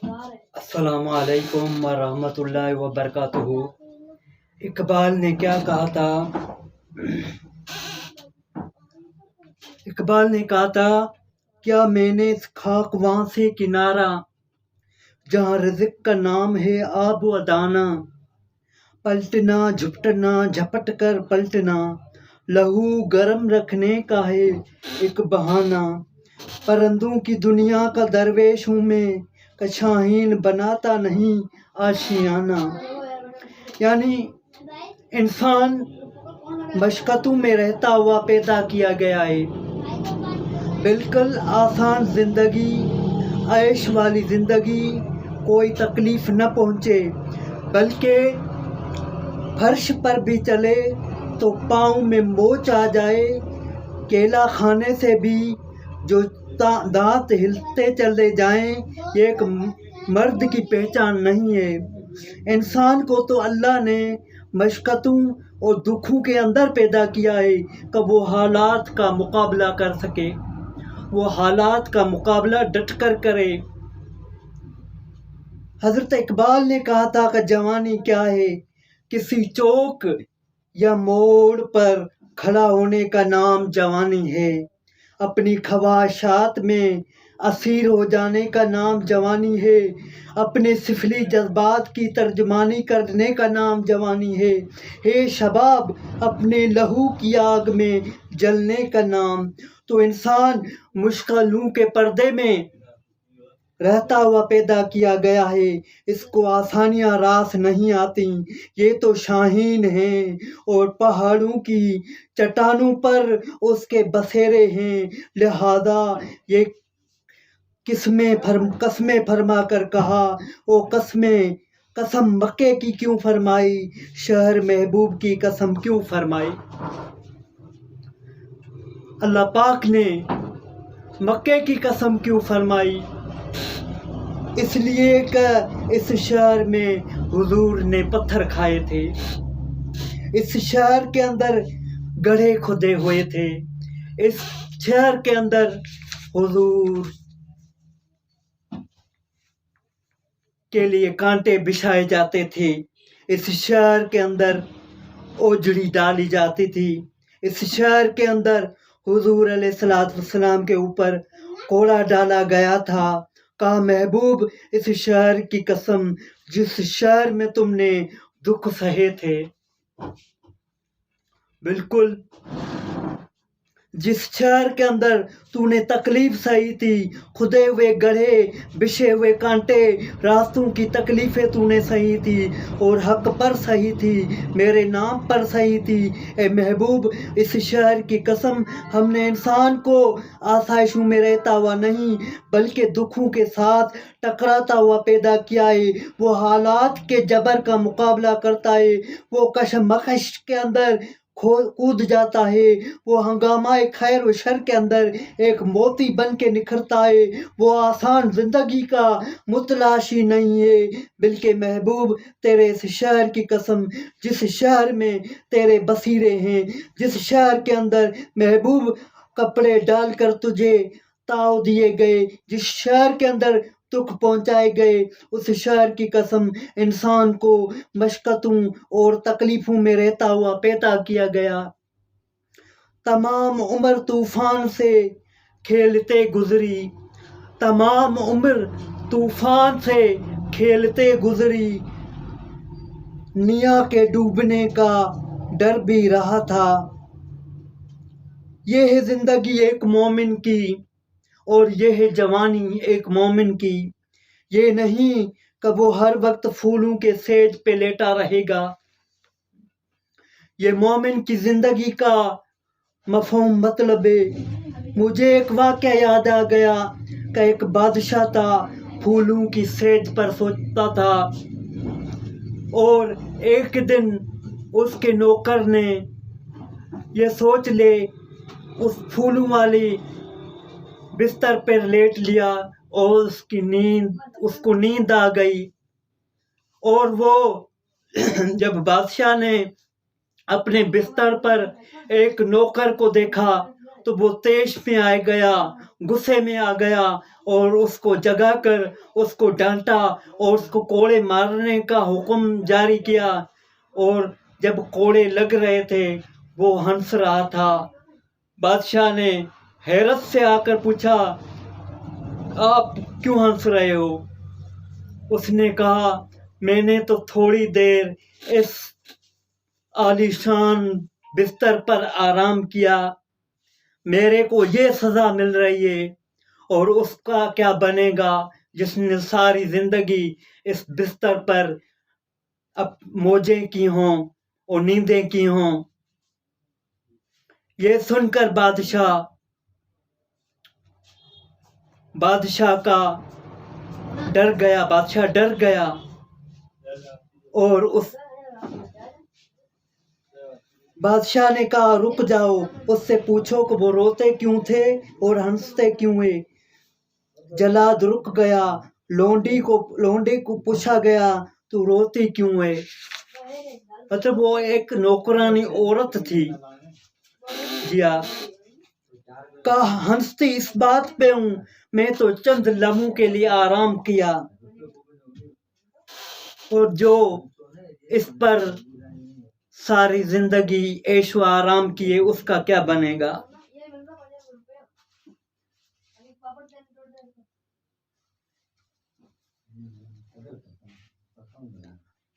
السلام علیکم ورحمۃ اللہ وبرکاتہ۔ اقبال نے کیا کہا تھا؟ اقبال نے کہا تھا، کیا میں نے اس خاک وہاں سے کنارہ، جہاں رزق کا نام ہے آب و دانہ، پلٹنا جھپٹنا جھپٹ کر پلٹنا، لہو گرم رکھنے کا ہے ایک بہانہ، پرندوں کی دنیا کا درویش ہوں میں، کچھاہین بناتا نہیں آشیانہ۔ یعنی انسان مشقتوں میں رہتا ہوا پیدا کیا گیا ہے، بالکل آسان زندگی، عیش والی زندگی، کوئی تکلیف نہ پہنچے، بلکہ فرش پر بھی چلے تو پاؤں میں موچ آ جائے، کیلا کھانے سے بھی جو دانت ہلتے چلے جائیں، یہ ایک مرد کی پہچان نہیں ہے۔ انسان کو تو اللہ نے مشقتوں اور دکھوں کے اندر پیدا کیا ہے کہ وہ حالات کا مقابلہ کر سکے، وہ حالات کا مقابلہ ڈٹ کر کرے۔ حضرت اقبال نے کہا تھا کہ جوانی کیا ہے؟ کسی چوک یا موڑ پر کھڑا ہونے کا نام جوانی ہے، اپنی خواہشات میں اسیر ہو جانے کا نام جوانی ہے، اپنے سفلی جذبات کی ترجمانی کرنے کا نام جوانی ہے شباب اپنے لہو کی آگ میں جلنے کا نام۔ تو انسان مشکلوں کے پردے میں رہتا ہوا پیدا کیا گیا ہے، اس کو آسانیاں راس نہیں آتی، یہ تو شاہین ہیں اور پہاڑوں کی چٹانوں پر اس کے بسیرے ہیں، لہذا یہ قسمیں فرما کر کہا، وہ قسم مکے کی کیوں فرمائی، شہر محبوب کی قسم کیوں فرمائی۔ اللہ پاک نے مکے کی قسم کیوں فرمائی؟ اس لیے کہ اس شہر میں حضور نے پتھر کھائے تھے، اس شہر کے اندر گڑھے کھودے ہوئے تھے، اس شہر کے اندر حضور کے لیے کانٹے بچھائے جاتے تھے، اس شہر کے اندر اوجڑی ڈالی جاتی تھی، اس شہر کے اندر حضور علیہ السلام کے اوپر کوڑا ڈالا گیا تھا۔ کہا محبوب اس شہر کی قسم جس شہر میں تم نے دکھ سہے تھے، بالکل جس شہر کے اندر تو نے تکلیف سہی تھی، کھدے ہوئے گڑھے، بچھے ہوئے کانٹے، راستوں کی تکلیفیں تو نے سہی تھی اور حق پر سہی تھی، میرے نام پر سہی تھی، اے محبوب اس شہر کی قسم ہم نے انسان کو آسائشوں میں رہتا ہوا نہیں بلکہ دکھوں کے ساتھ ٹکراتا ہوا پیدا کیا ہے، وہ حالات کے جبر کا مقابلہ کرتا ہے، وہ کشمکش کے اندر کود جاتا ہے، وہ ہنگامہ خیر و شر کے اندر ایک موتی بن کے نکھرتا ہے، وہ آسان زندگی کا متلاشی نہیں ہے، بلکہ محبوب تیرے اس شہر کی قسم جس شہر میں تیرے بسیرے ہیں، جس شہر کے اندر محبوب کپڑے ڈال کر تجھے تاؤ دیے گئے، جس شہر کے اندر دکھ پہنچائے گئے، اس شہر کی قسم انسان کو مشقتوں اور تکلیفوں میں رہتا ہوا پیدا کیا گیا۔ تمام عمر طوفان سے کھیلتے گزری، تمام عمر طوفان سے کھیلتے گزری، نیا کے ڈوبنے کا ڈر بھی رہا تھا۔ یہ ہے زندگی ایک مومن کی اور یہ ہے جوانی ایک مومن کی، یہ نہیں کہ وہ ہر وقت پھولوں کے سیج پہ لیٹا رہے گا۔ یہ مومن کی زندگی کا مفہوم مطلب ہے۔ مجھے ایک واقعہ یاد آ گیا کہ ایک بادشاہ تھا، پھولوں کی سیج پر سوتا تھا، اور ایک دن اس کے نوکر نے یہ سوچ لے اس پھولوں والی بستر پر لیٹ لیا اور اس کو نیند آ گئی، اور وہ جب بادشاہ نے اپنے بستر پر ایک نوکر کو دیکھا تو وہ تیش میں آ گیا، غصے میں آ گیا اور اس کو جگا کر اس کو ڈانٹا اور اس کو کوڑے مارنے کا حکم جاری کیا، اور جب کوڑے لگ رہے تھے وہ ہنس رہا تھا۔ بادشاہ نے حیرت سے آ کر پوچھا، آپ کیوں ہنس رہے ہو؟ اس نے کہا، میں نے تو تھوڑی دیر اس عالیشان بستر پر آرام کیا، میرے کو یہ سزا مل رہی ہے، اور اس کا کیا بنے گا جس نے ساری زندگی اس بستر پر موجیں کی ہوں اور نیندیں کی ہوں۔ یہ سن کر بادشاہ ڈر گیا اور اس بادشاہ نے کہا، رک جاؤ، اس سے پوچھو کہ وہ روتے کیوں تھے اور ہنستے کیوں ہیں۔ جلاد رک گیا، لونڈی کو پوچھا گیا، تو روتی کیوں ہے؟ مطلب وہ ایک نوکرانی عورت تھی، کہا، ہنستی اس بات پہ ہوں، میں تو چند لمحوں کے لیے آرام کیا، اور جو اس پر ساری زندگی عیش و آرام کیے اس کا کیا بنے گا؟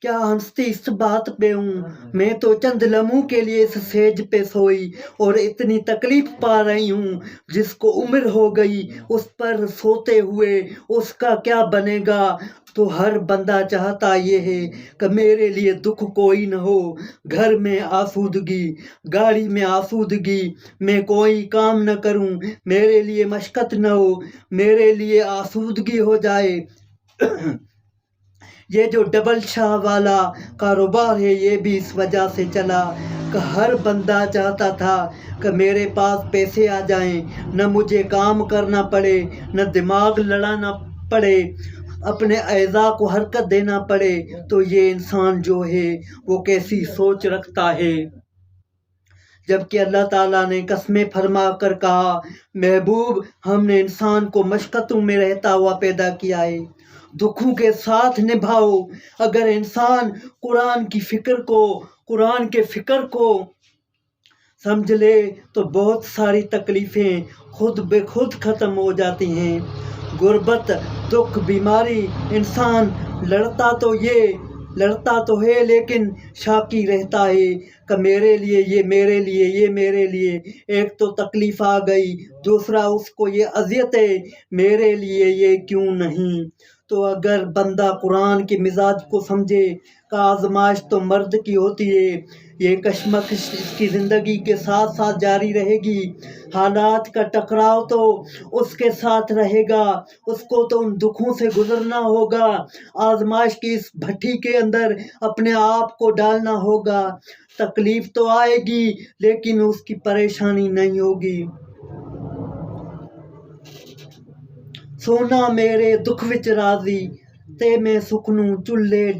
کیا ہنستی اس بات پہ ہوں، میں تو چند لمحوں کے لیے اس سیج پہ سوئی اور اتنی تکلیف پا رہی ہوں، جس کو عمر ہو گئی اس پر سوتے ہوئے اس کا کیا بنے گا؟ تو ہر بندہ چاہتا یہ ہے کہ میرے لیے دکھ کوئی نہ ہو، گھر میں آسودگی، گاڑی میں آسودگی، میں کوئی کام نہ کروں، میرے لیے مشقت نہ ہو، میرے لیے آسودگی ہو جائے۔ یہ جو ڈبل شاہ والا کاروبار ہے یہ بھی اس وجہ سے چلا کہ ہر بندہ چاہتا تھا کہ میرے پاس پیسے آ جائیں، نہ مجھے کام کرنا پڑے، نہ دماغ لڑانا پڑے، اپنے اعضاء کو حرکت دینا پڑے۔ تو یہ انسان جو ہے وہ کیسی سوچ رکھتا ہے، جبکہ اللہ تعالیٰ نے قسمیں فرما کر کہا، محبوب ہم نے انسان کو مشقتوں میں رہتا ہوا پیدا کیا ہے، دکھوں کے ساتھ نبھاؤ۔ اگر انسان قرآن کے فکر کو سمجھ لے تو بہت ساری تکلیفیں خود بے خود ختم ہو جاتی ہیں۔ غربت، دکھ، بیماری، انسان لڑتا تو ہے لیکن شاکی رہتا ہے کہ میرے لیے یہ میرے لیے، ایک تو تکلیف آ گئی، دوسرا اس کو یہ اذیت ہے، میرے لیے یہ کیوں نہیں؟ تو اگر بندہ قرآن کے مزاج کو سمجھے کہ آزمائش تو مرد کی ہوتی ہے، یہ کشمکش اس کی زندگی کے ساتھ ساتھ جاری رہے گی، حالات کا ٹکراؤ تو اس کے ساتھ رہے گا، اس کو تو ان دکھوں سے گزرنا ہوگا، آزمائش کی اس بھٹی کے اندر اپنے آپ کو ڈالنا ہوگا، تکلیف تو آئے گی لیکن اس کی پریشانی نہیں ہوگی۔ سونا میرے دکھ وچ راضی، تے میں سکنوں چولہے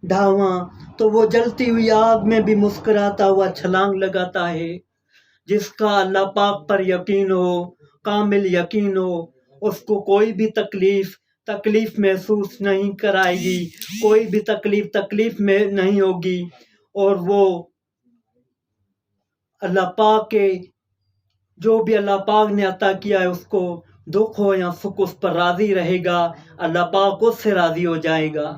ڈھاواں، تو وہ جلتی ہوئی آگ میں بھی مسکراتا ہوا چھلانگ لگاتا ہے۔ جس کا اللہ پاک پر یقین ہو، کامل یقین ہو، اس کو کوئی بھی تکلیف محسوس نہیں کرائے گی، کوئی بھی تکلیف میں نہیں ہوگی، اور وہ اللہ پاک کے جو بھی اللہ پاک نے عطا کیا ہے اس کو دکھ ہو یا سکھ اس پر راضی رہے گا، اللہ پاک اس سے راضی ہو جائے گا۔